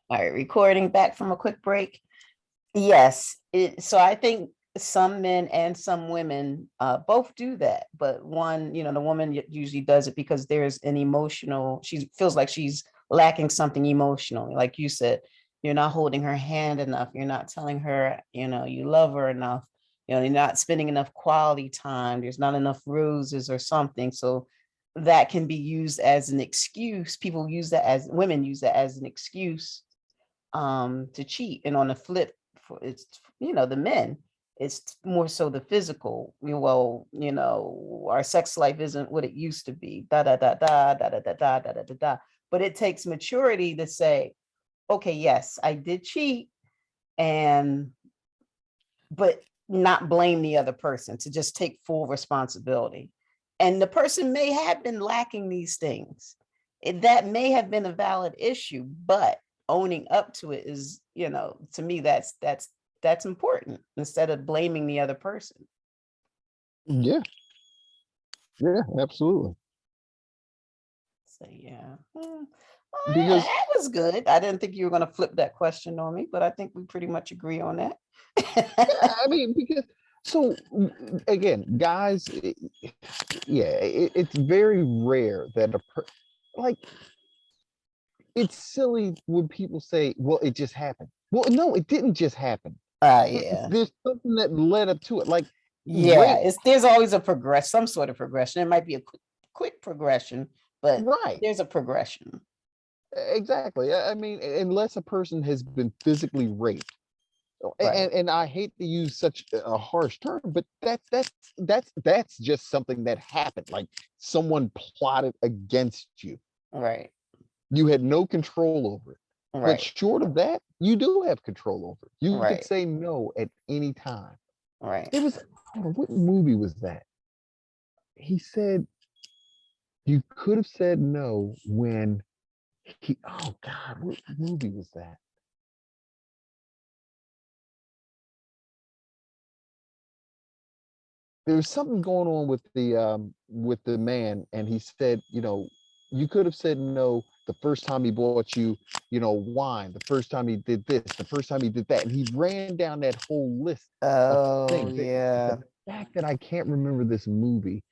All right, recording back from a quick break. Yes, so I think some men and some women both do that, but one, the woman usually does it because there's an emotional, she feels like she's lacking something emotionally. Like you said, you're not holding her hand enough. You're not telling her, you love her enough. You're not spending enough quality time. There's not enough roses or something. So that can be used as an excuse. People use that as women use that as an excuse to cheat. And on the flip, for it's the men, it's more so the physical. Well, our sex life isn't what it used to be. Da da da da da da da da da da da da. But it takes maturity to say, okay, yes, I did cheat, and but not blame the other person, to just take full responsibility. And the person may have been lacking these things. That may have been a valid issue, but owning up to it is, to me, that's important instead of blaming the other person. Yeah, yeah, absolutely. So yeah. Because That was good. I didn't think you were going to flip that question on me, but I think we pretty much agree on that. I mean, because so again, guys, yeah, it's very rare that like it's silly when people say, "Well, it just happened." Well, no, it didn't just happen. Yeah. There's something that led up to it. Like Yeah, rape, there's always a progress, some sort of progression. It might be a quick progression, but right? there's a progression. Exactly. I mean, unless a person has been physically raped, Right. and I hate to use such a harsh term, but that's just something that happened. Like someone plotted against you. Right. You had no control over it. But Right. short of that, you do have control over it. You could Right. say no at any time. Right. It was, what movie was that? He said you could have said no when oh God, what movie was that? There was something going on with the man, and he said, you could have said no the first time he bought you, wine, the first time he did this, the first time he did that, and he ran down that whole list of Oh things. The yeah. fact that I can't remember this movie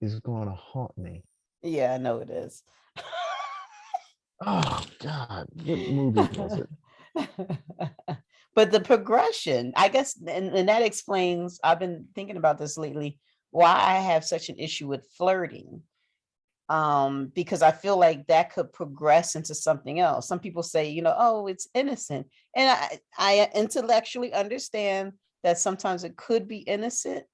is going to haunt me. Yeah, I know it is. Oh God, what movie was it? But the progression, I guess, and that explains, I've been thinking about this lately, why I have such an issue with flirting. Because I feel like that could progress into something else. Some people say, oh, it's innocent. And I intellectually understand that sometimes it could be innocent,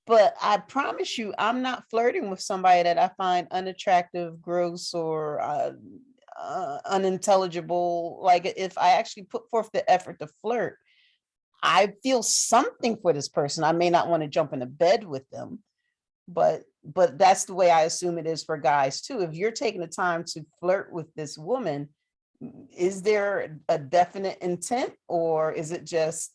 but I promise you, I'm not flirting with somebody that I find unattractive, gross, or unintelligible. Like if I actually put forth the effort to flirt, I feel something for this person. I may not want to jump into bed with them, but that's the way I assume it is for guys too. If you're taking the time to flirt with this woman, is there a definite intent, or is it just,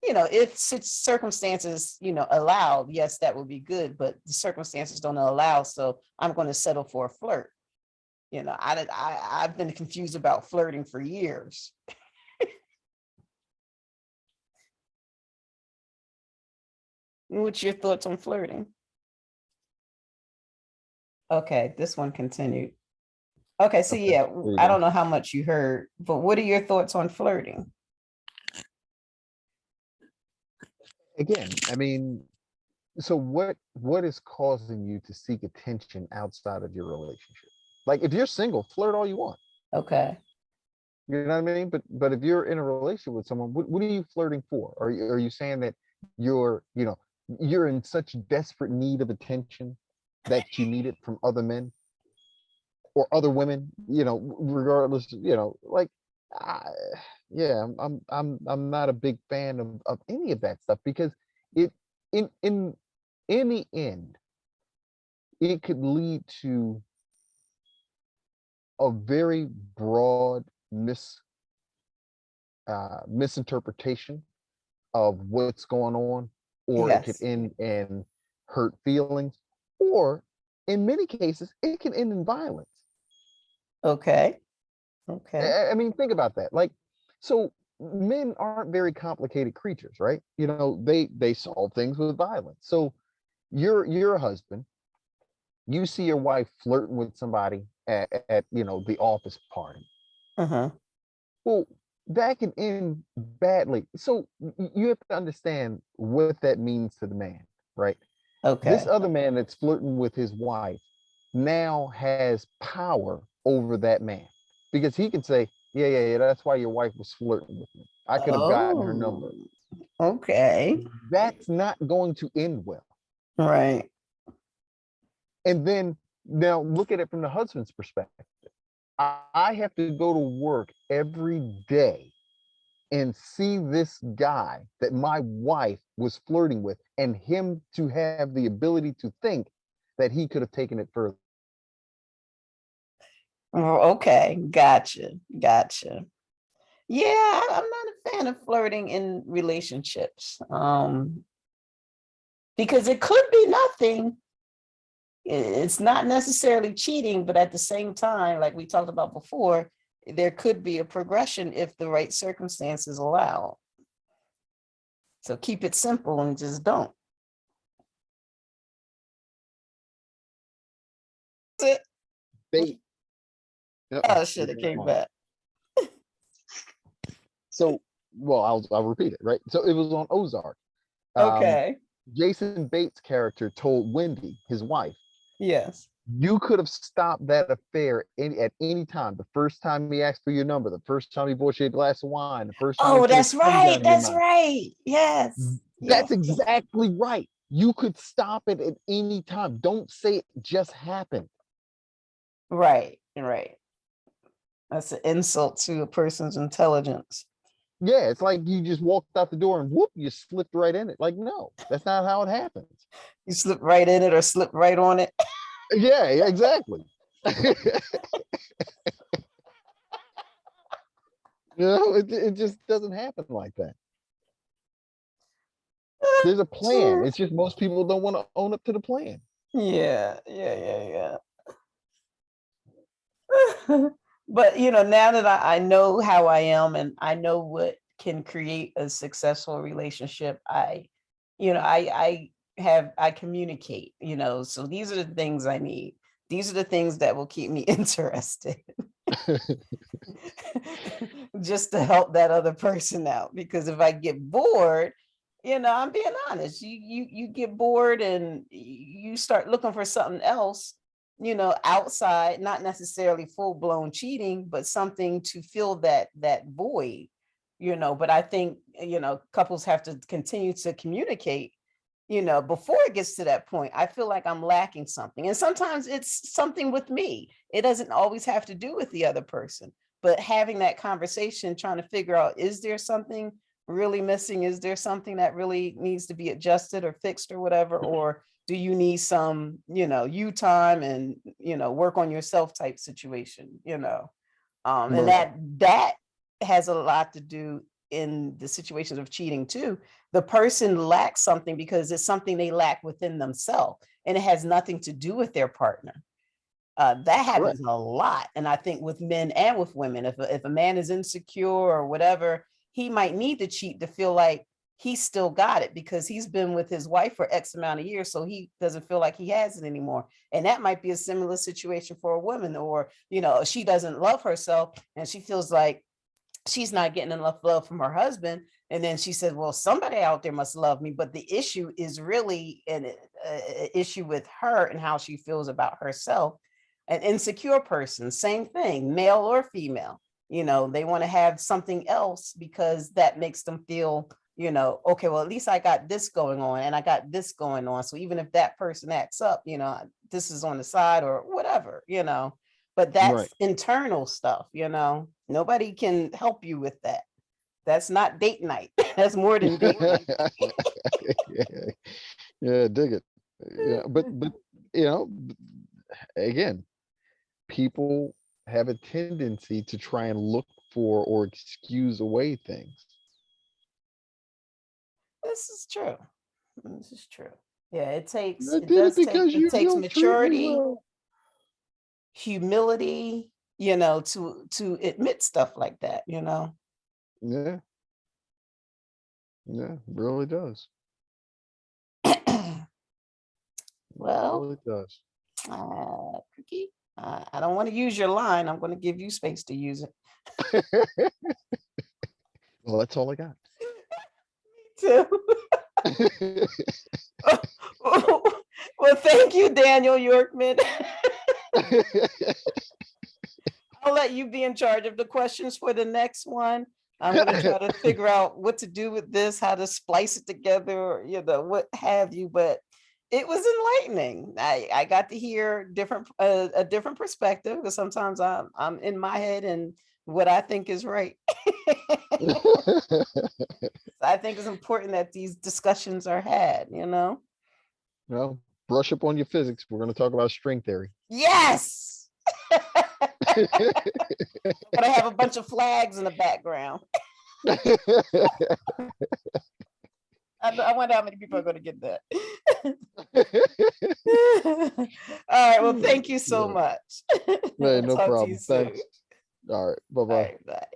if circumstances, allow, yes, that would be good, but the circumstances don't allow, so I'm going to settle for a flirt. I've been confused about flirting for years. What's your thoughts on flirting? Okay, this one continued. Okay, so Okay, yeah, there you I go. don't know how much you heard, but what are your thoughts on flirting? Again, I mean, so what is causing you to seek attention outside of your relationship? Like if you're single, flirt all you want. Okay. You know what I mean? But if you're in a relationship with someone, what are you flirting for? Are you saying that you're you're in such desperate need of attention that you need it from other men or other women? Regardless. Like I, yeah, I'm not a big fan of any of that stuff because it in the end it could lead to a very broad misinterpretation of what's going on, or it could Yes. end in hurt feelings, or in many cases, it can end in violence. Okay. Okay. I mean, think about that. Like, so men aren't very complicated creatures, right? You know, they solve things with violence. So you're a husband, you see your wife flirting with somebody at you know the office party. Uh-huh. Well, that can end badly. So you have to understand what that means to the man, right? This Okay. other man that's flirting with his wife now has power over that man because he can say, yeah, yeah, yeah, that's why your wife was flirting with me. I could have gotten her number. Oh, okay. That's not going to end well. Right. And then now look at it from the husband's perspective. I have to go to work every day and see this guy that my wife was flirting with and him to have the ability to think that he could have taken it further. Oh, okay. Gotcha. Gotcha. Yeah, I'm not a fan of flirting in relationships. Because it could be nothing. It's not necessarily cheating, but at the same time, like we talked about before, there could be a progression if the right circumstances allow. So keep it simple and just don't. That's it. They, Oh, uh-oh, shit, it it's came on. back. So, well, I'll repeat it, right? So it was on Ozark. Um, Okay. Jason Bates' character told Wendy, his wife, Yes. you could have stopped that affair at any time. The first time he asked for your number, the first time he bought you a glass of wine, the first time he Oh, put his that's tongue right. down your That's mouth. right. Yes. That's Yes. exactly right. You could stop it at any time. Don't say it just happened. Right. Right. That's an insult to a person's intelligence. Yeah, it's like you just walked out the door and whoop, you slipped right in it. Like, no, that's not how it happens. You slip right in it or slip right on it. Yeah, exactly. It just doesn't happen like that. There's a plan. It's just most people don't want to own up to the plan. Yeah, yeah, yeah. But now that I know how I am and I know what can create a successful relationship, I communicate, so these are the things I need. These are the things that will keep me interested. Just to help that other person out. Because if I get bored, I'm being honest, you get bored and you start looking for something else, outside, not necessarily full-blown cheating, but something to fill that void, but I think, couples have to continue to communicate, before it gets to that point. I feel like I'm lacking something. And sometimes it's something with me. It doesn't always have to do with the other person, but having that conversation, trying to figure out, is there something really missing? Is there something that really needs to be adjusted or fixed or whatever? Or do you need some, you time and, work on yourself type situation, and Right. that has a lot to do in the situations of cheating too. The person lacks something because it's something they lack within themselves, and it has nothing to do with their partner. That Correct. happens a lot, and I think with men and with women, if a man is insecure or whatever, he might need to cheat to feel like he's still got it because he's been with his wife for X amount of years, so he doesn't feel like he has it anymore. And that might be a similar situation for a woman, or she doesn't love herself and she feels like she's not getting enough love from her husband. And then she says, well, somebody out there must love me. But the issue is really an issue with her and how she feels about herself. An insecure person, same thing, male or female. They want to have something else because that makes them feel, okay, well, at least I got this going on and I got this going on. So even if that person acts up, this is on the side or whatever, but Right. that's internal stuff, nobody can help you with that. That's not date night. That's more than date night. Yeah, yeah, dig it. Yeah, but you know, again, people have a tendency to try and look for or excuse away things. This is true. This is true. Yeah, it takes, I it did it does take, because it you takes don't treat me maturity, well. humility, to admit stuff like that, Yeah, yeah, really does. Well, Really does. Cookie, I don't want to use your line. I'm going to give you space to use it Well, that's all I got. too. Well, thank you, Daniel Yorkman. I'll let you be in charge of the questions for the next one. I'm going to try to figure out what to do with this, how to splice it together, or, what have you. But it was enlightening. I got to hear a different perspective, because sometimes I'm in my head and what I think is right. I think it's important that these discussions are had. Well, brush up on your physics. We're going to talk about string theory. Yes. But I have a bunch of flags in the background. I wonder how many people are going to get that. All right. Well, thank you so Yeah. much. Man, no Talk to you problem. soon. Thanks. All right. Bye All bye. right. Bye.